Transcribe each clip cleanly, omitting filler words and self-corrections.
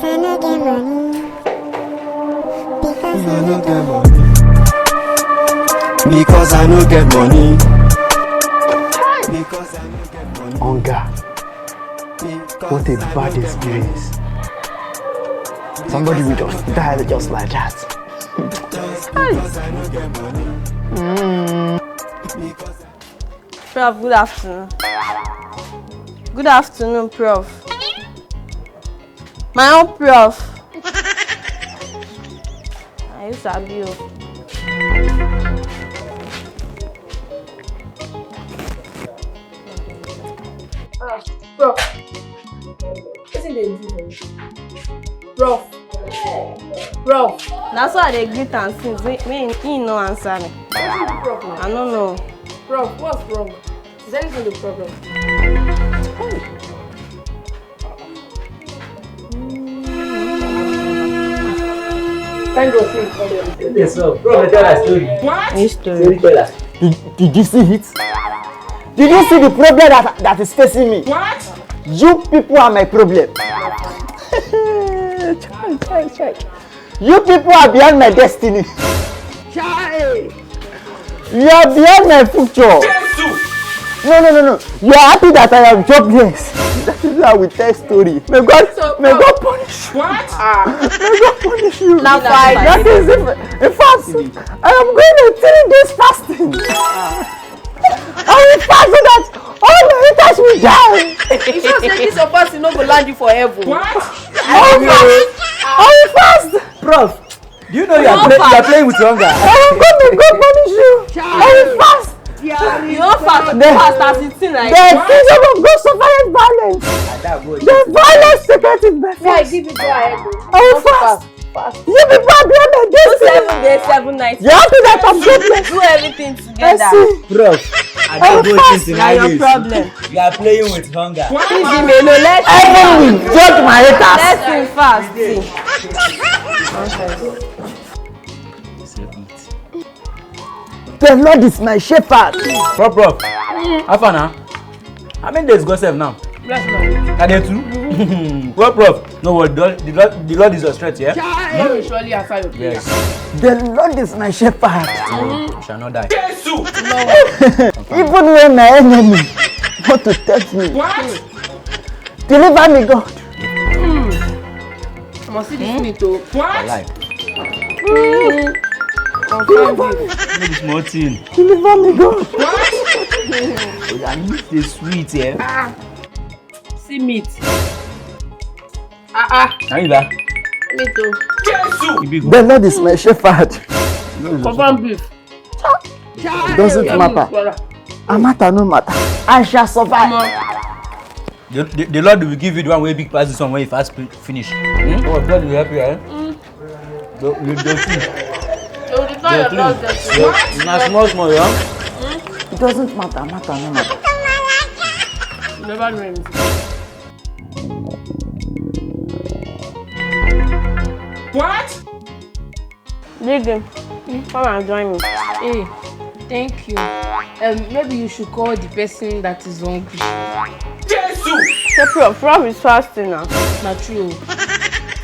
Because I no get money. Because I no get money. Because I no get money. Hunger. What a bad experience. Somebody will just die just like that. Because I no get money. Prof, good afternoon. Good afternoon, Prof. My own Prof. I used to be you. Prof. What's in the Prof. Prof. That's why they greet and since he no answer me. What's the problem? I don't know. Prof, what's wrong? Is anything the problem? Thank God for you. Yes, sir. Bro, tell us story. What? Which story? Tell us. Did you see it? Did you see the problem that is facing me? What? You people are my problem. Check. You people are behind my destiny. You are behind my future. No. You are happy that I am jobless. That is why we tell story. May God punish you. What? May God punish you. Now fight. That is in fact, I am going to 3 days fasting. I will fast so that all my haters will die. You sure say this your person no go land you for heaven? What? I will fast. Prof, do you know you are playing with hunger? I am going to God punish you. I will fast. You don't fast. The- Fast as it seems like. The kingdom of God suffered violence. The violence taken it by I force. give it go ahead. I will fast. You people are behind my destiny. 7 days, 7 nights. You are happy that I'm jobless. Do everything I together. see. Prof, I I will don't go fast. into Now your problem. You are playing with hunger. Easy, Melo. Let's Heaven will judge my haters. him fast. See. The Lord is my shepherd. Prof. How far now? How many days go save now? Are there 2? Prof. No worry, the Lord is your strength, yeah? God will surely answer your prayer. Yes. The Lord is my shepherd. You shall not die. Even when my enemy want to test me, What? deliver me, God. I must see this meat too. What? Alive. Deliver me. Maybe small thing. Deliver me, God. I need the sweet, yeah? See meat. Now you back. Me too. You big The Lord is my shepherd. Confirm beef. It doesn't matter. A matter no matter. I shall survive. The Lord will give you the one way big pass this one when you fast finish. Oh, God will help you, eh? You don't see. You will return your blood destiny. Now small, yeah? It doesn't matter. Matter no matter. You never know anything. What? Dig him. Come and join me. Hey, thank you. Maybe you should call the person that is hungry. Say Prof is fasting now. Not true.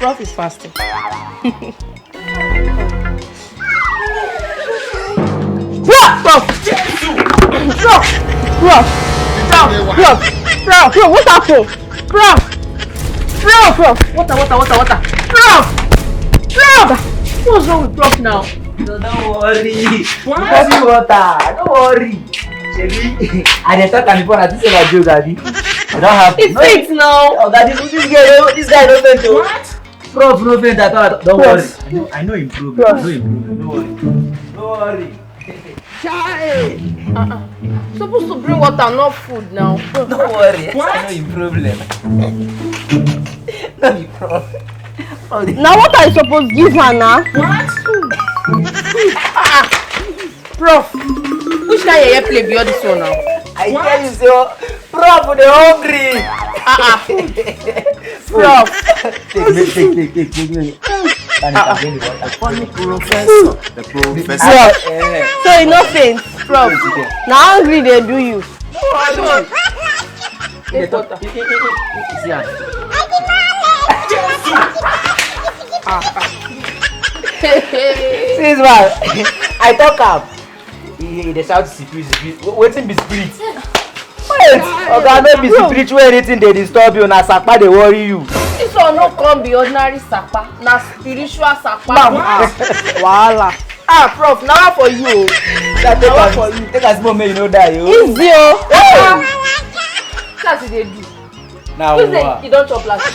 Prof is fasting. Prof, what happened? Prof, Water. Prof! What's wrong with Prof now? No, don't worry. What? Because you water. Don't worry. Shebi, I dey talk am before I think say na joke, abi. I don't have. it's fixed now. Oh, daddy, this guy no faint. What? Prof no faint at all. Don't Prof. worry. I know improvement. I know improvement. Don't worry. Supposed to bring water, not food now. Don't worry. What? I know your problem. No be problem. Now what are you supposed to give her now? What? Prof, which kind of yeye play be all this one now? I What? tell you so. Prof, they hungry. Prof, Take. Funny professor. The professor. Prof, so you no faint. Prof, now hungry they do you. Take water. See am. Since man, I talk am. He dey shout spirit. Wetin be spirit? Wait, oga no be spirit wey anything dey disturb you, na sapa dey worry you. This one no come be ordinary sapa, na spiritual sapa. Wahala. Ah, prof, now for you. Take as small make you no die o. Easy o. That's what they do. Na Who say wa. you don't chop last?